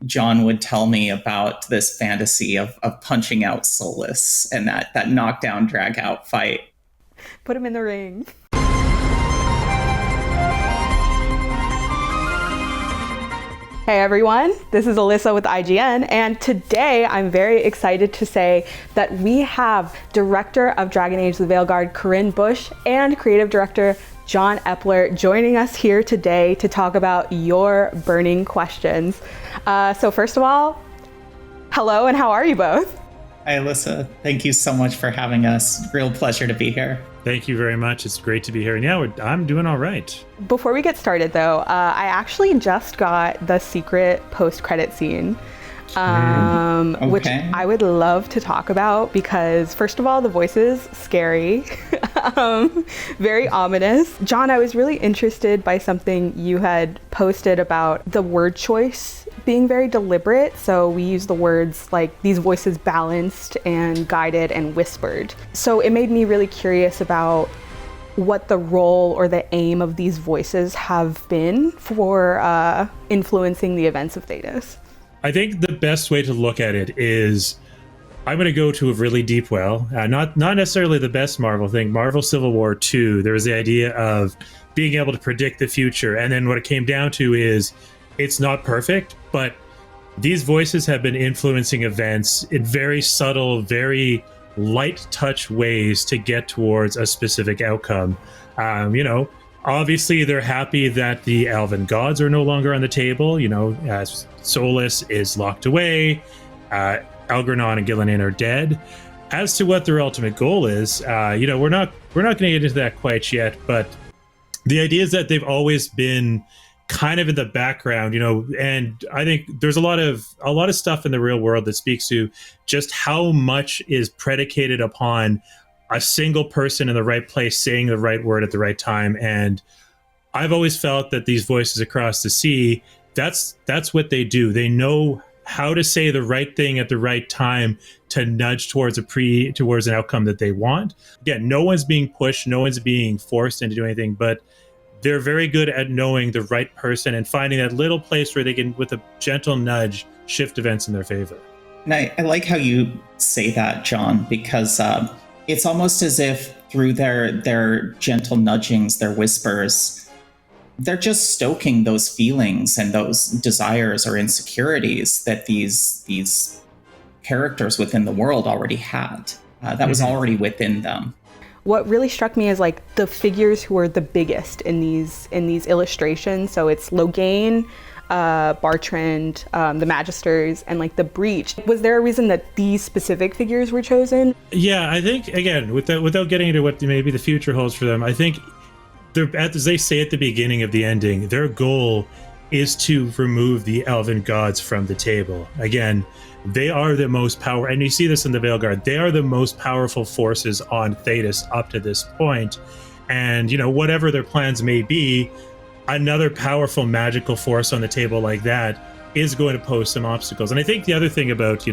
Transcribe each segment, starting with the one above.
John would tell me about this fantasy of punching out Solus and that knockdown drag out fight. Put him in the ring. Hey everyone, this is Alyssa with IGN, and today I'm very excited to say that we have Director of Dragon Age the Veilguard Corinne Bush and Creative Director John Epler joining us here today to talk about your burning questions. So first of all, hello and how are you both? Hi Alyssa, thank you so much for having us. Real pleasure to be here. Thank you very much. It's great to be here. And yeah, I'm doing all right. Before we get started though, I actually just got the secret post-credit scene, which I would love to talk about because first of all, the voice is scary, very ominous. John, I was really interested by something you had posted about the word choice being very deliberate. So we use the words like these voices balanced and guided and whispered. So it made me really curious about what the role or the aim of these voices have been for influencing the events of Thedas. I think the best way to look at it is I'm going to go to a really deep well. Not necessarily the best Marvel thing. Marvel Civil War 2, there was the idea of being able to predict the future. And then what it came down to is it's not perfect, but these voices have been influencing events in very subtle, very light touch ways to get towards a specific outcome. Obviously they're happy that the elven gods are no longer on the table. As Solus is locked away, Algernon and Gillinan are dead. As to what their ultimate goal is, we're not going to get into that quite yet, but the idea is that they've always been kind of in the background, and I think there's a lot of stuff in the real world that speaks to just how much is predicated upon a single person in the right place saying the right word at the right time. And I've always felt that these voices across the sea, that's what they do. They know how to say the right thing at the right time to nudge towards an outcome that they want. Again, no one's being pushed, no one's being forced into doing anything, but they're very good at knowing the right person and finding that little place where they can, with a gentle nudge, shift events in their favor. And I like how you say that, John, because it's almost as if through their gentle nudgings, their whispers, they're just stoking those feelings and those desires or insecurities that these characters within the world already had. That was already within them. What really struck me is like the figures who are the biggest in these illustrations. So it's Loghain, Bartrand, the Magisters, and like the Breach. Was there a reason that these specific figures were chosen? Yeah, I think, again, without getting into what maybe the future holds for them, I think as they say at the beginning of the ending, their goal is to remove the elven gods from the table. Again, they are the most powerful, and you see this in the Veilguard, they are the most powerful forces on Thedas up to this point. And, whatever their plans may be, another powerful magical force on the table like that is going to pose some obstacles. And I think the other thing about,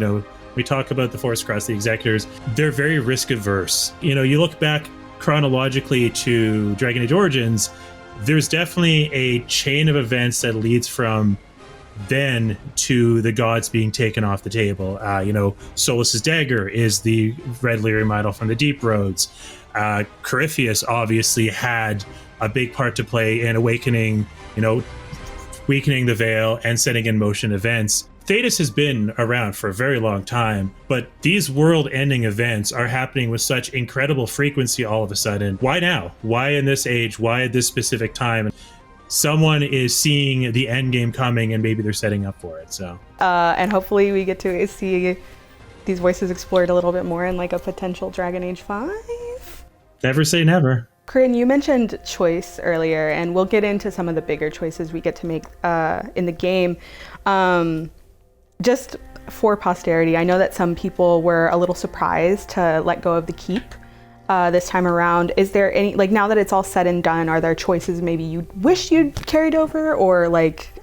we talk about the Force across the Executors, they're very risk averse. You look back chronologically to Dragon Age Origins, there's definitely a chain of events that leads from then to the gods being taken off the table. Solus's dagger is the red lyrium idol from the Deep Roads. Corypheus obviously had a big part to play in awakening, weakening the veil and setting in motion events. Thedas has been around for a very long time, but these world-ending events are happening with such incredible frequency all of a sudden. Why now? Why in this age? Why at this specific time? Someone is seeing the end game coming and maybe they're setting up for it. So and hopefully we get to see these voices explored a little bit more in like a potential Dragon Age 5. Never say never. Corinne, you mentioned choice earlier, and we'll get into some of the bigger choices we get to make in the game. Just for posterity, I know that some people were a little surprised to let go of the keep this time around. Is there any, like, now that it's all said and done, are there choices maybe you wish you'd carried over or like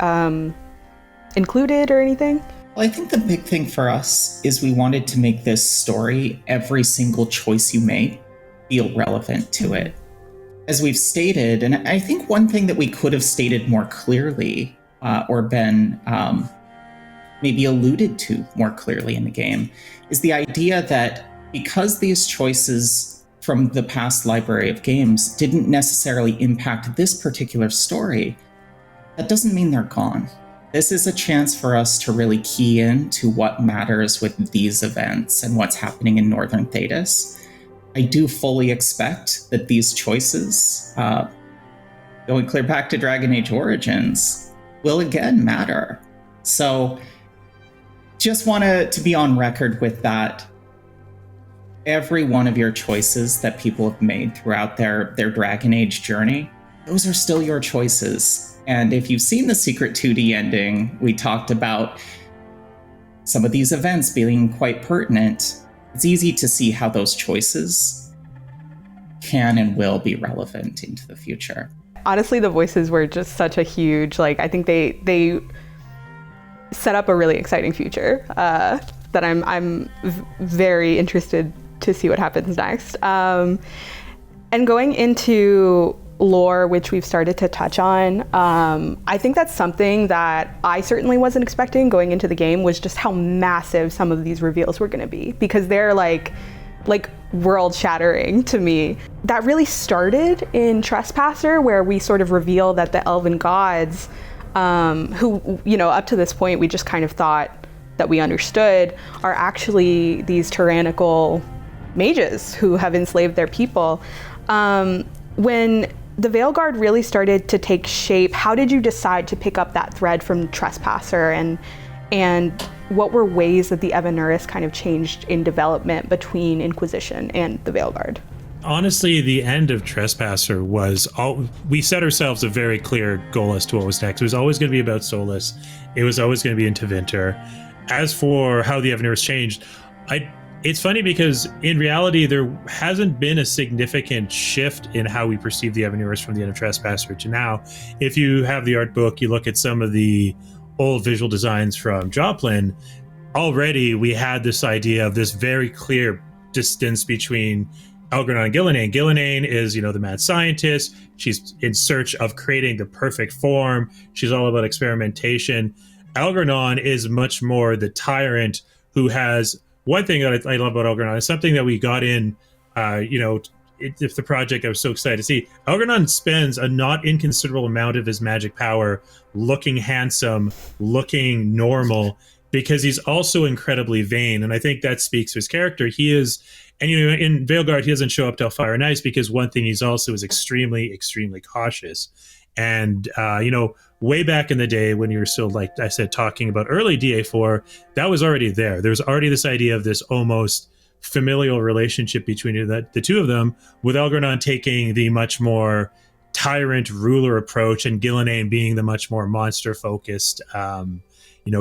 included or anything? Well, I think the big thing for us is we wanted to make this story, every single choice you make, feel relevant to it. As we've stated, and I think one thing that we could have stated more clearly or been maybe alluded to more clearly in the game, is the idea that because these choices from the past library of games didn't necessarily impact this particular story, that doesn't mean they're gone. This is a chance for us to really key in to what matters with these events and what's happening in Northern Thedas. I do fully expect that these choices, going clear back to Dragon Age Origins, will again matter. So just wanted to be on record with that. Every one of your choices that people have made throughout their Dragon Age journey, those are still your choices. And if you've seen the Secret 2D ending, we talked about some of these events being quite pertinent. It's easy to see how those choices can and will be relevant into the future. Honestly, the voices were just such a huge, I think they set up a really exciting future that I'm very interested to see what happens next. And going into lore, which we've started to touch on, I think that's something that I certainly wasn't expecting going into the game, was just how massive some of these reveals were going to be, because they're like world shattering to me. That really started in Trespasser, where we sort of reveal that the elven gods, who, up to this point we just kind of thought that we understood, are actually these tyrannical mages who have enslaved their people. When the Veilguard really started to take shape, how did you decide to pick up that thread from Trespasser, and what were ways that the Evanuris kind of changed in development between Inquisition and the Veilguard? Honestly, the end of Trespasser was we set ourselves a very clear goal as to what was next. It was always going to be about Solas. It was always going to be into Winter. As for how the Evanuris changed, it's funny because in reality, there hasn't been a significant shift in how we perceive the Evanuris from the end of Trespasser to now. If you have the art book, you look at some of the old visual designs from Joplin, already we had this idea of this very clear distance between Algernon and Gillenane. Gillenane is, the mad scientist. She's in search of creating the perfect form. She's all about experimentation. Algernon is much more the tyrant who has... One thing that I love about Algernon is something that we got in, if the project I was so excited to see. Algernon spends a not inconsiderable amount of his magic power looking handsome, looking normal, because he's also incredibly vain. And I think that speaks to his character. He is, and in Veilguard, he doesn't show up till Fire and Ice because one thing he's also is extremely, extremely cautious. And, way back in the day when you were still, like I said, talking about early DA4, that was already there. There's already this idea of this almost familial relationship between the two of them, with Algernon taking the much more tyrant ruler approach and Gillenane being the much more monster-focused,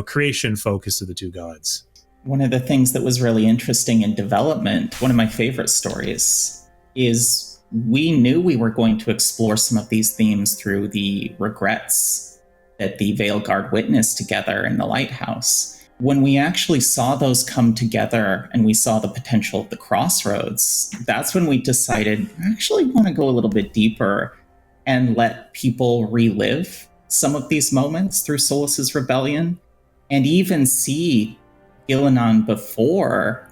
creation-focused of the two gods. One of the things that was really interesting in development, one of my favorite stories, is we knew we were going to explore some of these themes through the regrets that the Veilguard witnessed together in the lighthouse. When we actually saw those come together and we saw the potential of the crossroads, that's when we decided I actually want to go a little bit deeper and let people relive some of these moments through Solas's rebellion, and even see Gillenane before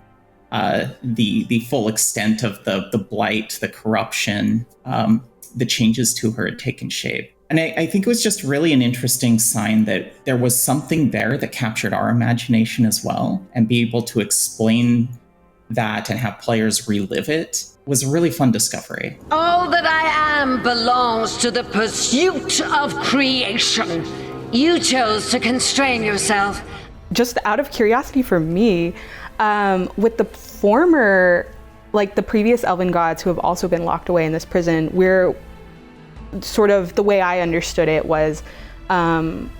the full extent of the blight, the corruption, the changes to her had taken shape. And I think it was just really an interesting sign that there was something there that captured our imagination as well, and be able to explain that and have players relive it was a really fun discovery. All that I am belongs to the pursuit of creation. You chose to constrain yourself. Just out of curiosity for me, with the former, the previous elven gods who have also been locked away in this prison, we're sort of, the way I understood it was Siles,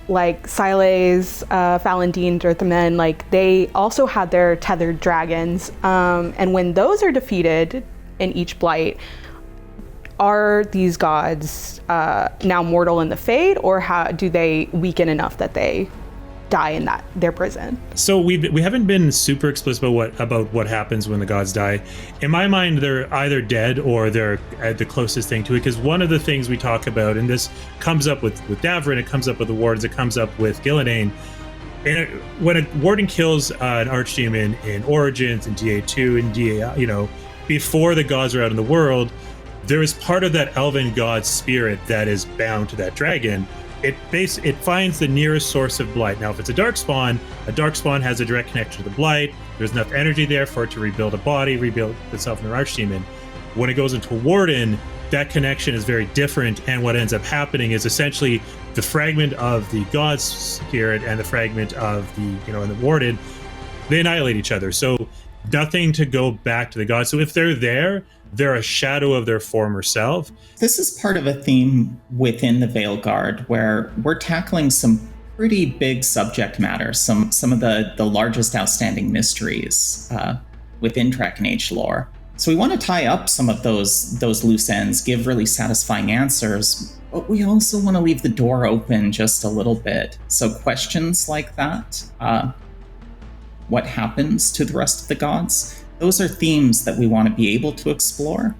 Falandine, Dirthamen, they also had their tethered dragons. And when those are defeated in each blight, are these gods now mortal in the Fade, or how do they weaken enough that they die in their prison? So we haven't been super explicit about what happens when the gods die. In my mind, they're either dead or they're the closest thing to it, because one of the things we talk about, and this comes up with Davrin, it comes up with the Wards, it comes up with Gillenane, when a warden kills an archdemon in Origins and DA2 and DA, before the gods are out in the world, there is part of that elven god spirit that is bound to that dragon. It finds the nearest source of blight. Now, if it's a darkspawn has a direct connection to the blight. There's enough energy there for it to rebuild a body, rebuild itself in an archdemon. When it goes into warden, that connection is very different, and what ends up happening is essentially the fragment of the god's spirit and the fragment of the and the warden, they annihilate each other. So nothing to go back to the gods. So if they're there, they're a shadow of their former self. This is part of a theme within the Veilguard where we're tackling some pretty big subject matter, some of the largest outstanding mysteries within Dragon Age lore. So we want to tie up some of those loose ends, give really satisfying answers, but we also want to leave the door open just a little bit. So questions like that, what happens to the rest of the gods? Those are themes that we want to be able to explore,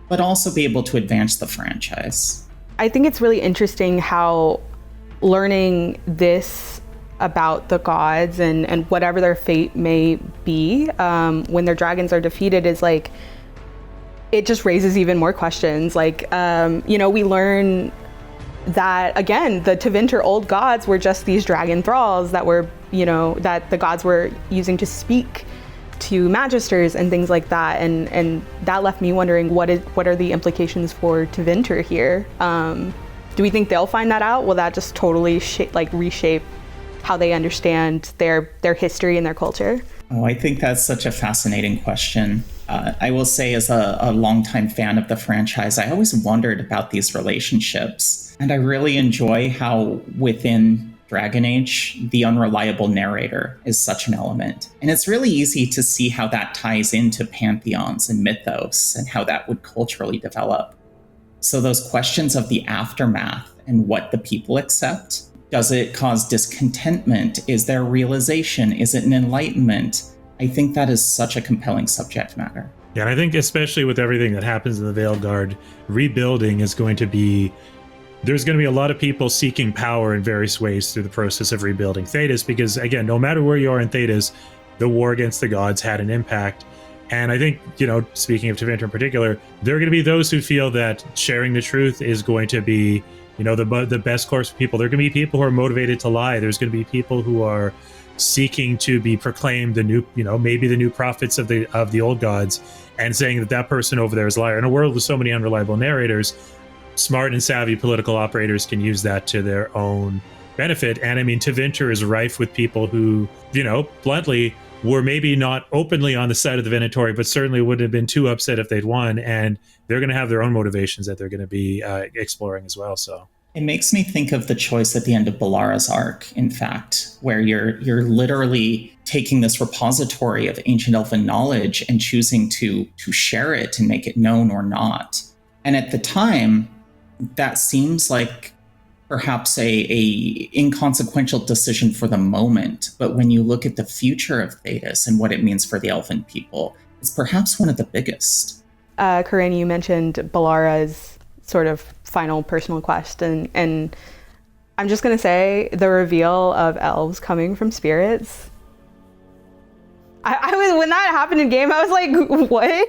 but also be able to advance the franchise. I think it's really interesting how learning this about the gods and whatever their fate may be when their dragons are defeated is like, it just raises even more questions. Like, we learn that, again, the Tevinter old gods were just these dragon thralls that were, that the gods were using to speak to magisters and things like that. And that left me wondering, what are the implications for Tevinter here? Do we think they'll find that out? Will that just totally reshape how they understand their history and their culture? Oh, I think that's such a fascinating question. I will say, as a longtime fan of the franchise, I always wondered about these relationships. And I really enjoy how within Dragon Age, the unreliable narrator is such an element. And it's really easy to see how that ties into pantheons and mythos and how that would culturally develop. So those questions of the aftermath and what the people accept, does it cause discontentment? Is there realization? Is it an enlightenment? I think that is such a compelling subject matter. Yeah, and I think especially with everything that happens in the Veilguard, rebuilding is going to be... There's going to be a lot of people seeking power in various ways through the process of rebuilding Thedas, because, again, no matter where you are in Thedas, the war against the gods had an impact. And I think, speaking of Tevinter in particular, there are going to be those who feel that sharing the truth is going to be, the best course for people. There are going to be people who are motivated to lie. There's going to be people who are seeking to be proclaimed the new, maybe the new prophets of the old gods, and saying that person over there is a liar. In a world with so many unreliable narrators, smart and savvy political operators can use that to their own benefit. And I mean, Tevinter is rife with people who, bluntly, were maybe not openly on the side of the Venatori, but certainly wouldn't have been too upset if they'd won. And they're going to have their own motivations that they're going to be exploring as well. So it makes me think of the choice at the end of Balara's arc, in fact, where you're literally taking this repository of ancient elven knowledge and choosing to share it and make it known or not. And at the time, that seems like perhaps a inconsequential decision for the moment. But when you look at the future of Thedas and what it means for the elven people, it's perhaps one of the biggest. Corinne, you mentioned Balara's sort of final personal quest, and I'm just going to say the reveal of elves coming from spirits. I was, when that happened in game, I was like, what?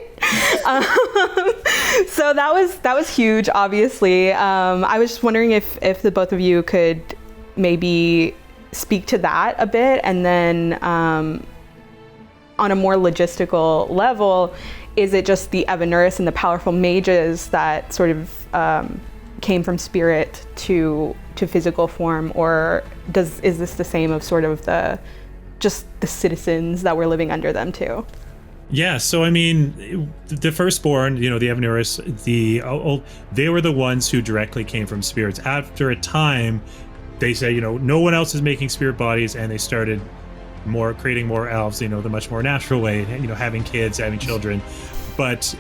So that was huge, obviously. I was just wondering if the both of you could maybe speak to that a bit, and then on a more logistical level, is it just the Evanuris and the powerful mages that sort of came from spirit to physical form, or is this the same of sort of just the citizens that were living under them too? Yeah, so I mean, the firstborn, the Evanuris, they were the ones who directly came from spirits. After a time, they said, no one else is making spirit bodies, and they started creating more elves, the much more natural way, having kids, having children. But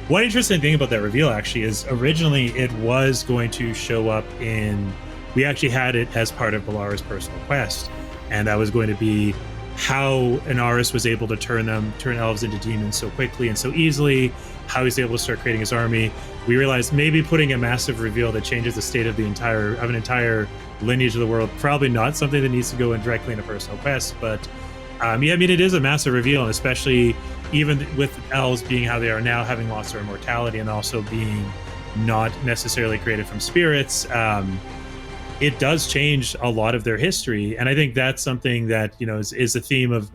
one interesting thing about that reveal actually is originally it was going to show up we actually had it as part of Balara's personal quest. And that was going to be how Inaris was able to turn elves into demons so quickly and so easily, how he's able to start creating his army. We realized maybe putting a massive reveal that changes the state of an entire lineage of the world. Probably not something that needs to go in directly into personal quest, but yeah, I mean, it is a massive reveal, and especially even with elves being how they are now, having lost their immortality and also being not necessarily created from spirits, it does change a lot of their history. And I think that's something that, you know, is a theme of,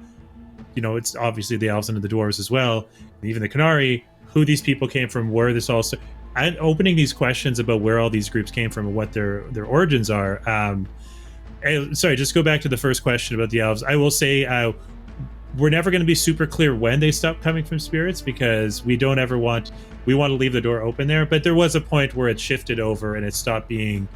you know, it's obviously the elves and the dwarves as well, even the Canary, who these people came from, where this also, and opening these questions about where all these groups came from and what their origins are. Sorry, just go back to the first question about the elves. I will say we're never going to be super clear when they stop coming from spirits, because we want to leave the door open there. But there was a point where it shifted over and it stopped being,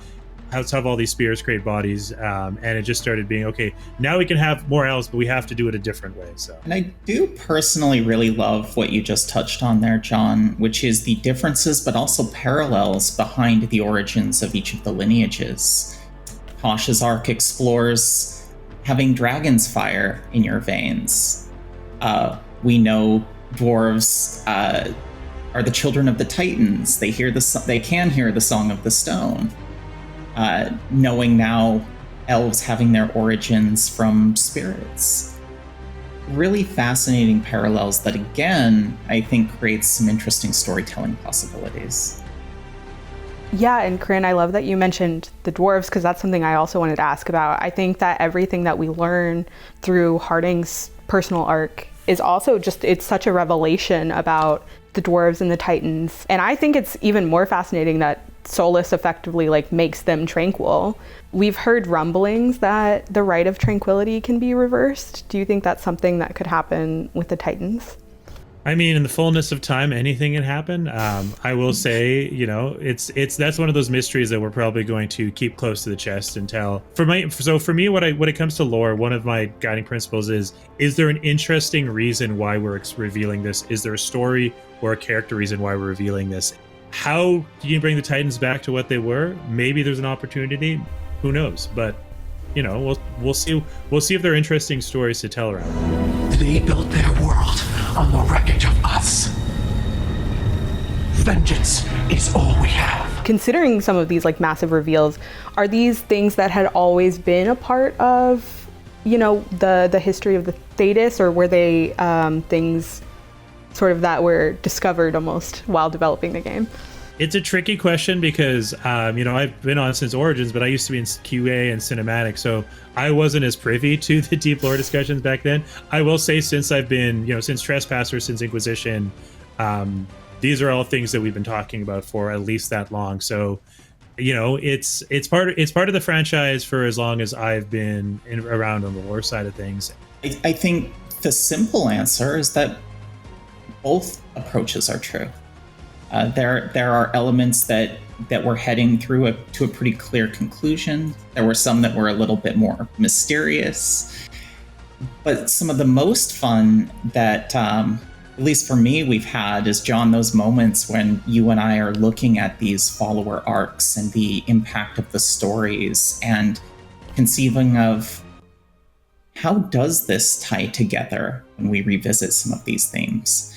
let's have all these spirits create bodies, and it just started being, okay, now we can have more elves, but we have to do it a different way. So, and I do personally really love what you just touched on there, John, which is the differences but also parallels behind the origins of each of the lineages. Tosh's arc explores having dragon's fire in your veins. We know dwarves are the children of the Titans. They can hear the Song of the Stone. Knowing now elves having their origins from spirits. Really fascinating parallels that, again, I think creates some interesting storytelling possibilities. Yeah, and Corinne, I love that you mentioned the dwarves, because that's something I also wanted to ask about. I think that everything that we learn through Harding's personal arc is also just, it's such a revelation about the dwarves and the Titans. And I think it's even more fascinating that Solas effectively makes them tranquil. We've heard rumblings that the Rite of Tranquility can be reversed. Do you think that's something that could happen with the Titans? I mean, in the fullness of time, anything can happen. I will say, you know, that's one of those mysteries that we're probably going to keep close to the chest until. For me, when it comes to lore, one of my guiding principles is there an interesting reason why we're revealing this? Is there a story or a character reason why we're revealing this? How do you bring the Titans back to what they were? Maybe there's an opportunity. Who knows? But, you know, we'll see. We'll see if there are interesting stories to tell around. They built their world on the wreckage of us. Vengeance is all we have. Considering some of these massive reveals, are these things that had always been a part of, you know, the history of the Thedas, or were they things sort of that were discovered almost while developing the game? It's a tricky question because, you know, I've been on since Origins, but I used to be in QA and cinematic, so I wasn't as privy to the deep lore discussions back then. I will say, since I've been, you know, since Trespasser, since Inquisition, these are all things that we've been talking about for at least that long. So, you know, it's part of the franchise for as long as I've been around on the lore side of things. I think the simple answer is that both approaches are true. There are elements that were heading through to a pretty clear conclusion. There were some that were a little bit more mysterious. But some of the most fun that, at least for me, we've had is, John, those moments when you and I are looking at these follower arcs and the impact of the stories and conceiving of how does this tie together when we revisit some of these themes.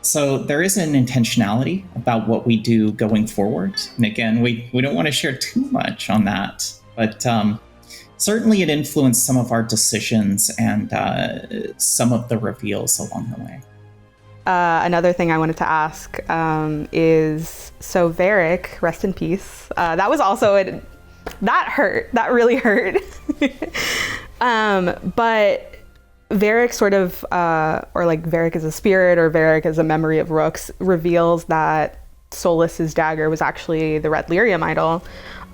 So there is an intentionality about what we do going forward. And again, we don't want to share too much on that, but certainly it influenced some of our decisions and some of the reveals along the way. Another thing I wanted to ask is, so Varric, rest in peace. That was also that hurt. That really hurt. But Varric sort of, or Varric as a spirit, or Varric as a memory of Rooks, reveals that Solas's dagger was actually the red lyrium idol.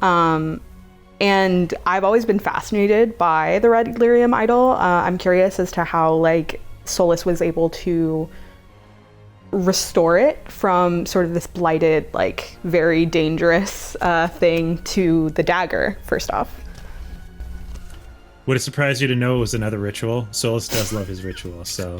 And I've always been fascinated by the red lyrium idol. I'm curious as to how Solas was able to restore it from sort of this blighted, very dangerous thing to the dagger, first off. Would it surprise you to know it was another ritual? Solas does love his ritual, so...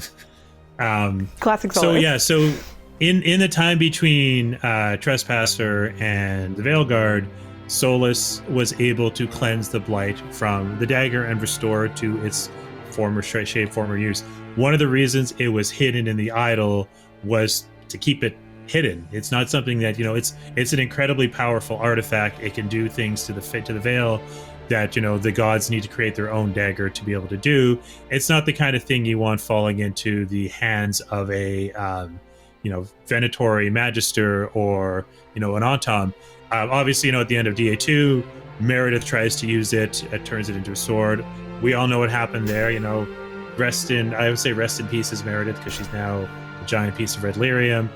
Classic Solas. So, yeah, so in the time between Trespasser and the Veilguard, Solas was able to cleanse the blight from the dagger and restore it to its former shape, former use. One of the reasons it was hidden in the idol was to keep it hidden. It's not something that, you know, it's an incredibly powerful artifact. It can do things to the veil that, the gods need to create their own dagger to be able to do. It's not the kind of thing you want falling into the hands of a, Venatori Magister or, an Autom. Obviously, at the end of DA2, Meredith tries to use it. It turns it into a sword. We all know what happened there. I would say rest in peace is Meredith, because she's now a giant piece of red lyrium.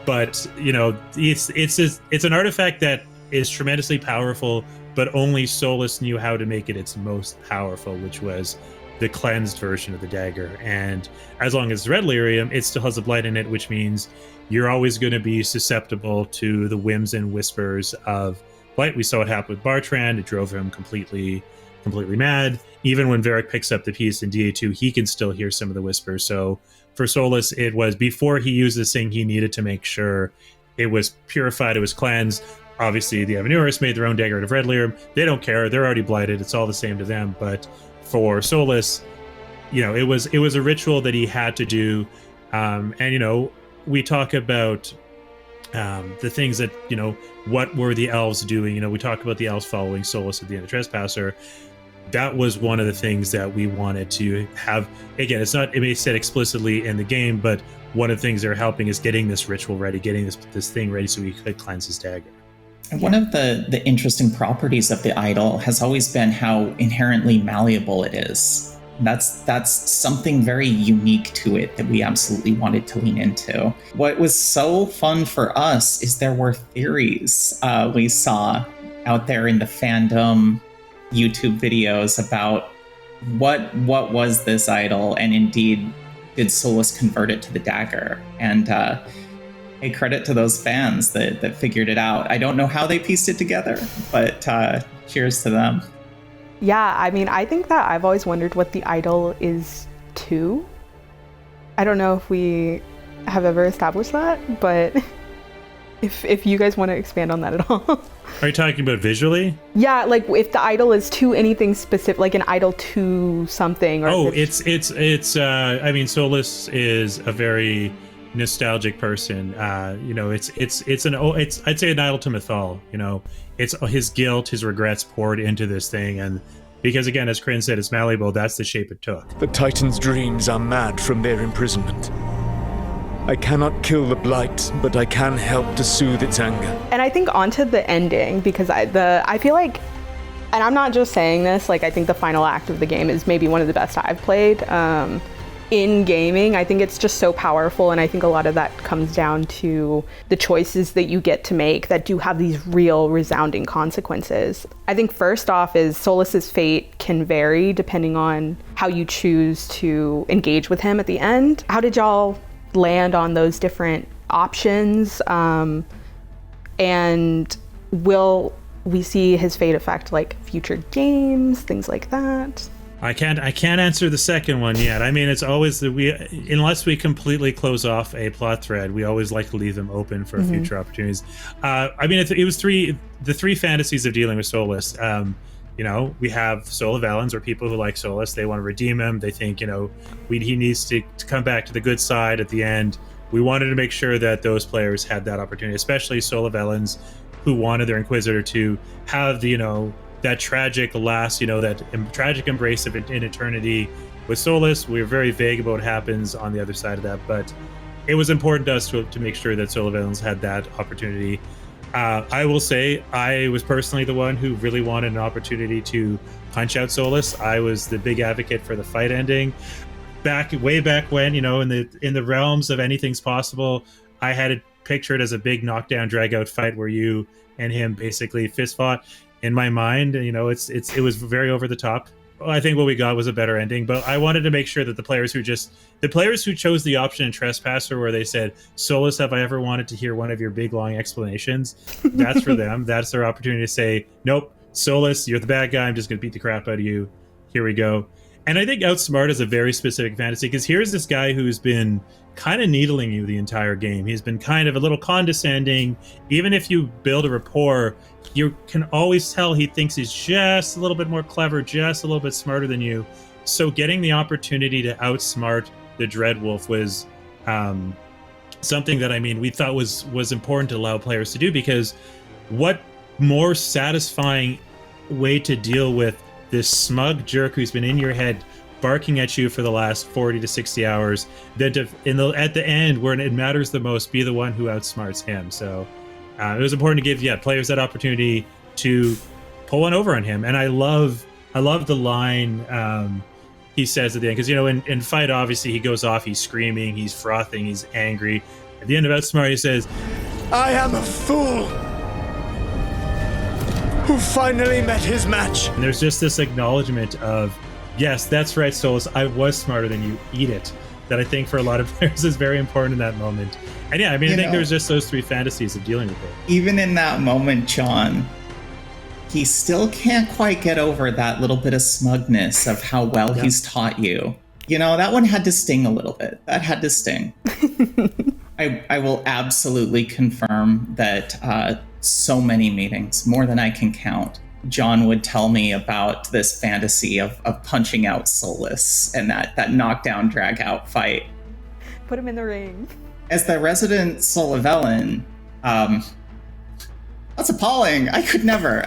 But it's an artifact that is tremendously powerful, but only Solas knew how to make it its most powerful, which was the cleansed version of the dagger. And as long as red lyrium, it still has a blight in it, which means you're always going to be susceptible to the whims and whispers of blight. We saw it happen with Bartrand. It drove him completely mad. Even when Varric picks up the piece in DA2, he can still hear some of the whispers. So for Solas, it was before he used this thing, he needed to make sure it was purified, it was cleansed. Obviously, the Evanuris made their own dagger out of red lyrium. They don't care. They're already blighted. It's all the same to them. But for Solas, it was a ritual that he had to do. And we talk about the things that, what were the elves doing? We talk about the elves following Solas at the end of Trespasser. That was one of the things that we wanted to have. Again, it may said explicitly in the game, but one of the things they're helping is getting this ritual ready, getting this thing ready so he could cleanse his dagger. And one of the interesting properties of the idol has always been how inherently malleable it is. That's something very unique to it that we absolutely wanted to lean into. What was so fun for us is there were theories we saw out there in the fandom YouTube videos about what was this idol, and indeed did Solas convert it to the dagger. And hey, credit to those fans that figured it out. I don't know how they pieced it together, but cheers to them. Yeah, I think that I've always wondered what the idol is too. I don't know if we have ever established that, but if you guys want to expand on that at all. Are you talking about visually? Yeah, like if the idol is to anything specific, like an idol to something. Or Solas is a very nostalgic person. I'd say an idol to Mythal. It's his guilt, his regrets poured into this thing, and because again, as Kryn said, it's malleable. That's the shape it took. The Titan's dreams are mad from their imprisonment. I cannot kill the blight, but I can help to soothe its anger. And I think onto the ending, because I feel like, and I'm not just saying this, like I think the final act of the game is maybe one of the best I've played in gaming. I think it's just so powerful, and I think a lot of that comes down to the choices that you get to make that do have these real resounding consequences. I think first off is Solas's fate can vary depending on how you choose to engage with him at the end. How did y'all land on those different options, and will we see his fate affect like future games, things like that? I can't answer the second one yet. It's always unless we completely close off a plot thread, we always like to leave them open for future opportunities. It was the three fantasies of dealing with Solas. We have Soul of Valens, or people who like Solas. They want to redeem him. They think, he needs to come back to the good side at the end. We wanted to make sure that those players had that opportunity, especially Soul of Valens, who wanted their Inquisitor to have that tragic last, that tragic embrace of it in eternity. With Solas, we were very vague about what happens on the other side of that, but it was important to us to make sure that Soul of Valens had that opportunity. I will say I was personally the one who really wanted an opportunity to punch out Solas. I was the big advocate for the fight ending. Way back when, in the realms of anything's possible, I had it pictured as a big knockdown, drag out fight where you and him basically fist fought. In my mind, it was very over the top. I think what we got was a better ending, but I wanted to make sure that the players who chose the option in Trespasser where they said, Solas, have I ever wanted to hear one of your big long explanations? That's for them. That's their opportunity to say, nope, Solas, you're the bad guy. I'm just going to beat the crap out of you. Here we go. And I think Outsmart is a very specific fantasy, because here's this guy who's been kind of needling you the entire game. He's been kind of a little condescending. Even if you build a rapport, you can always tell he thinks he's just a little bit more clever, just a little bit smarter than you. So getting the opportunity to outsmart the Dreadwolf was something that we thought was important to allow players to do, because what more satisfying way to deal with this smug jerk who's been in your head barking at you for the last 40 to 60 hours, then at the end, where it matters the most, be the one who outsmarts him. So it was important to give players that opportunity to pull one over on him. And I love the line he says at the end, because in fight, obviously he goes off, he's screaming, he's frothing, he's angry. At the end of Outsmart, he says, I am a fool who finally met his match. And there's just this acknowledgement of, yes, that's right, Solas, I was smarter than you, eat it. That I think for a lot of players is very important in that moment. And I think there's just those three fantasies of dealing with it. Even in that moment, John, he still can't quite get over that little bit of smugness of how well he's taught you. That one had to sting a little bit. That had to sting. I will absolutely confirm that so many meetings, more than I can count, John would tell me about this fantasy of punching out Solas and that knockdown drag out fight. Put him in the ring. As the resident Solavellan, that's appalling. I could never.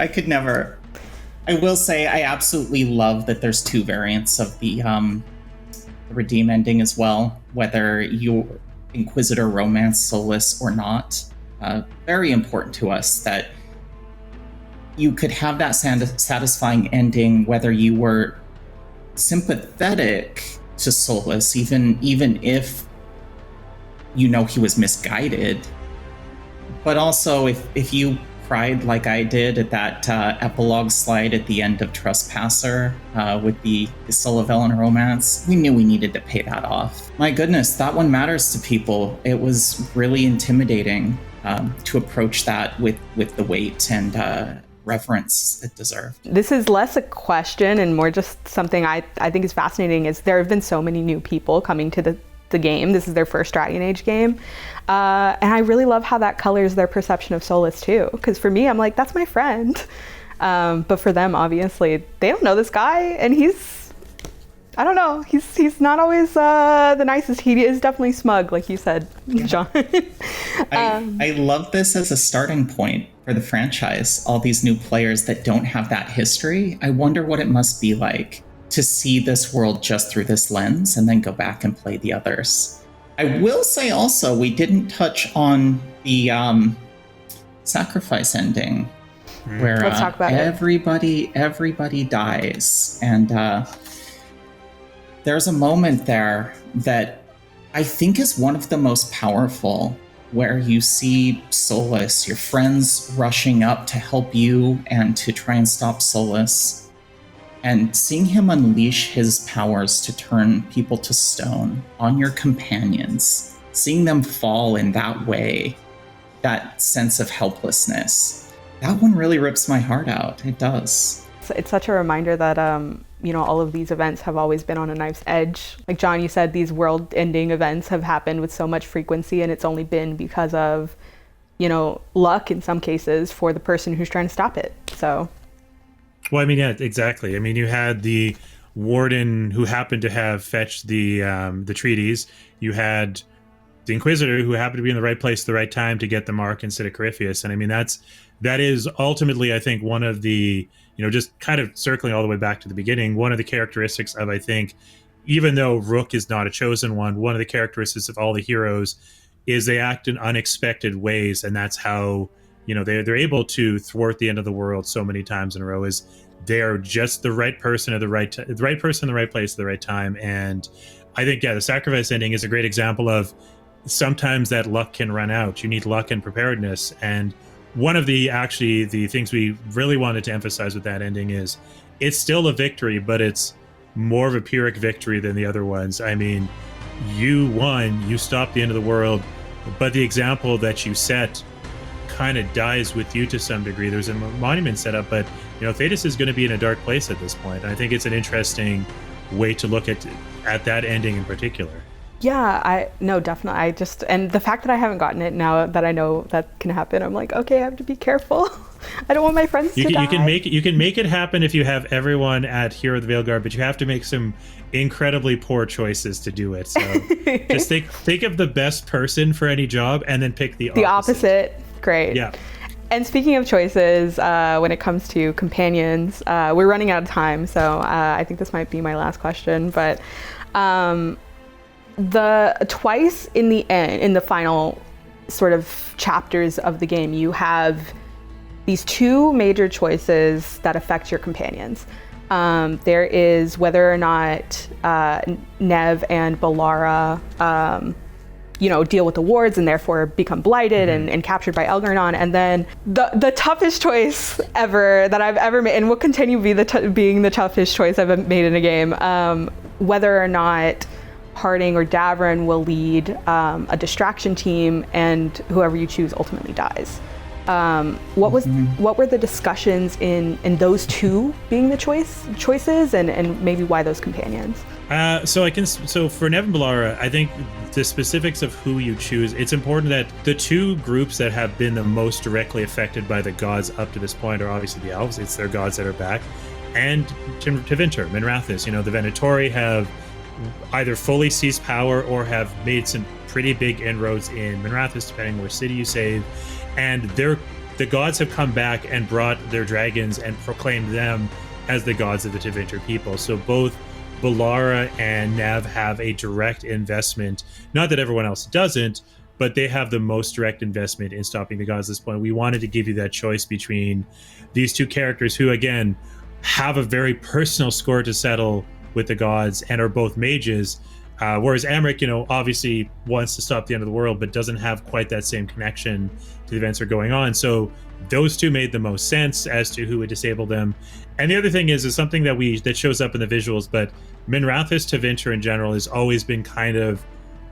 I will say I absolutely love that there's two variants of the redeem ending as well, whether you Inquisitor romance Solas or not. Very important to us that you could have that satisfying ending whether you were sympathetic to Solas, even if he was misguided. But also if you cried like I did at that epilogue slide at the end of Trespasser with the Solavellan romance, we knew we needed to pay that off. My goodness, that one matters to people. It was really intimidating to approach that with the weight and reverence it deserved. This is less a question and more just something I think is fascinating, is there have been so many new people coming to the game. This is their first Dragon Age game. And I really love how that colors their perception of Solas too. Because for me, I'm like, that's my friend. But for them, obviously, they don't know this guy. And I don't know, he's not always the nicest. He is definitely smug, like you said, John. I love this as a starting point for the franchise. All these new players that don't have that history. I wonder what it must be like to see this world just through this lens and then go back and play the others. I will say also, we didn't touch on the sacrifice ending, where Let's talk about everybody dies. And there's a moment there that I think is one of the most powerful, where you see Solas, your friends rushing up to help you and to try and stop Solas, and seeing him unleash his powers to turn people to stone on your companions, seeing them fall in that way, that sense of helplessness, that one really rips my heart out. It does. It's such a reminder that all of these events have always been on a knife's edge. Like John, you said, these world-ending events have happened with so much frequency, and it's only been because of, luck in some cases for the person who's trying to stop it. So. Well, yeah, exactly. You had the warden who happened to have fetched the treaties. You had the Inquisitor who happened to be in the right place at the right time to get the mark instead of Corypheus. And that is ultimately, I think, one of the, just kind of circling all the way back to the beginning, one of the characteristics of, I think, even though Rook is not a chosen one of the characteristics of all the heroes is they act in unexpected ways, and that's how they're able to thwart the end of the world so many times in a row. Is they're just the right person at the right person in the right place at the right time. And I think the sacrifice ending is a great example of sometimes that luck can run out. You need luck and preparedness. And one of the things we really wanted to emphasize with that ending is it's still a victory, but it's more of a Pyrrhic victory than the other ones. You won, you stopped the end of the world, but the example that you set kind of dies with you to some degree. There's a monument set up, but Thedas is going to be in a dark place at this point. And I think it's an interesting way to look at that ending in particular. Yeah, definitely. And the fact that I haven't gotten it, now that I know that can happen, I'm like, okay, I have to be careful. I don't want my friends to die. You can make it happen if you have everyone at Hero of the Veilguard, but you have to make some incredibly poor choices to do it. So just think of the best person for any job and then pick the opposite. Great. Yeah. And speaking of choices, when it comes to companions, we're running out of time, so I think this might be my last question. But twice in the end, in the final sort of chapters of the game, you have these two major choices that affect your companions. There is whether or not Nev and Balara deal with the wards and therefore become blighted and captured by Elgarnon. And then the toughest choice ever that I've ever made, and will continue being the toughest choice I've made in a game, whether or not Harding or Davrin will lead a distraction team, and whoever you choose ultimately dies. What were the discussions in those two being the choices, and maybe why those companions? So for Nev and Balara, I think the specifics of who you choose, it's important that the two groups that have been the most directly affected by the gods up to this point are obviously the elves. It's their gods that are back, and Tevinter, Minrathous. The Venatori have either fully seized power or have made some pretty big inroads in Minrathous, depending on which city you save. And the gods have come back and brought their dragons and proclaimed them as the gods of the Tevinter people. So both Balara and Nev have a direct investment. Not that everyone else doesn't, but they have the most direct investment in stopping the gods at this point. We wanted to give you that choice between these two characters who, again, have a very personal score to settle with the gods and are both mages. Whereas Amric, obviously wants to stop the end of the world, but doesn't have quite that same connection to the events that are going on. So those two made the most sense as to who would disable them. And the other thing is something that shows up in the visuals, but Minrathous Tevinter in general has always been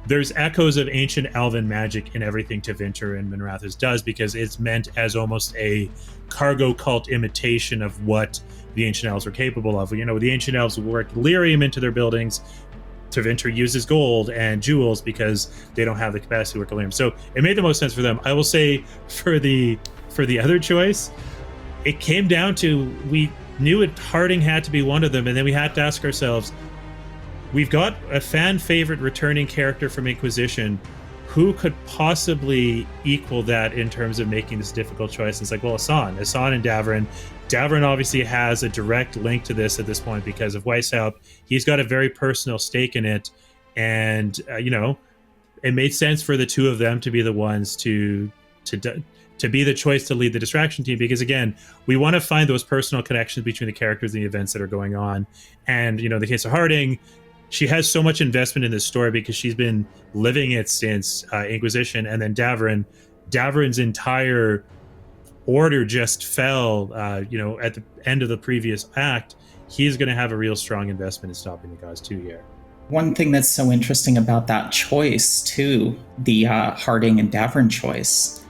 there's echoes of ancient elven magic in everything Tevinter and Minrathous does, because it's meant as almost a cargo cult imitation of what the ancient elves were capable of. The ancient elves work lyrium into their buildings. Tevinter uses gold and jewels because they don't have the capacity to work lyrium. So it made the most sense for them. I will say for the other choice, it came down to, we knew Harding had to be one of them, and then we had to ask ourselves, we've got a fan favorite returning character from Inquisition. Who could possibly equal that in terms of making this difficult choice? It's like, well, Asan and Davrin. Davrin obviously has a direct link to this at this point because of Weishaupt. He's got a very personal stake in it. And, it made sense for the two of them to be the ones to be the choice to lead the distraction team. Because, again, we want to find those personal connections between the characters and the events that are going on. And, the case of Harding, she has so much investment in this story because she's been living it since Inquisition. And then Davrin's entire order just fell, at the end of the previous act. He's going to have a real strong investment in stopping the gods too here. One thing that's so interesting about that choice too, the Harding and Davrin choice,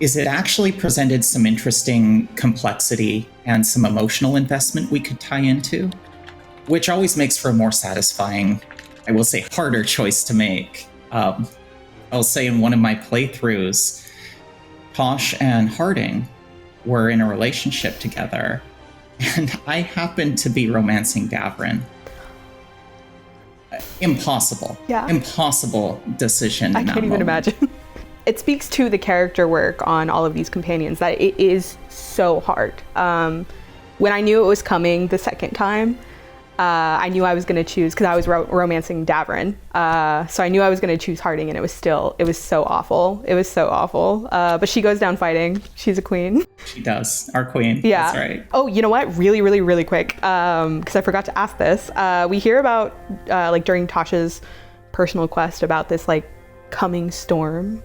is it actually presented some interesting complexity and some emotional investment we could tie into, which always makes for a more satisfying, I will say, harder choice to make. I'll say in one of my playthroughs, Tosh and Harding were in a relationship together, and I happened to be romancing Davrin. Impossible. Yeah. Impossible decision. I can't even imagine. It speaks to the character work on all of these companions that it is so hard. When I knew it was coming the second time, I knew I was going to choose, because I was romancing Davrin. So I knew I was going to choose Harding, and it was so awful. It was so awful. But she goes down fighting. She's a queen. She does. Our queen. Yeah. That's right. Oh, you know what? Really, really, really quick. Because I forgot to ask this. We hear about, during Tasha's personal quest, about this, coming storm.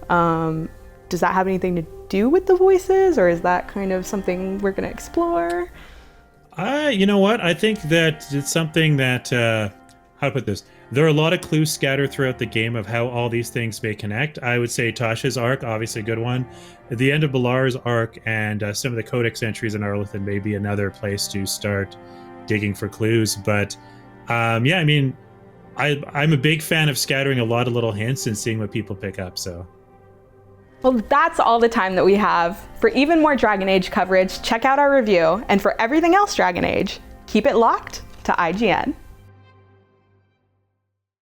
Does that have anything to do with the voices, or is that kind of something we're going to explore? You know what? I think that it's something that, how to put this? There are a lot of clues scattered throughout the game of how all these things may connect. I would say Tasha's arc, obviously a good one. At the end of Balara's arc and some of the Codex entries in Arlithan may be another place to start digging for clues. But I'm a big fan of scattering a lot of little hints and seeing what people pick up, so... Well, that's all the time that we have. For even more Dragon Age coverage, check out our review. And for everything else Dragon Age, keep it locked to IGN.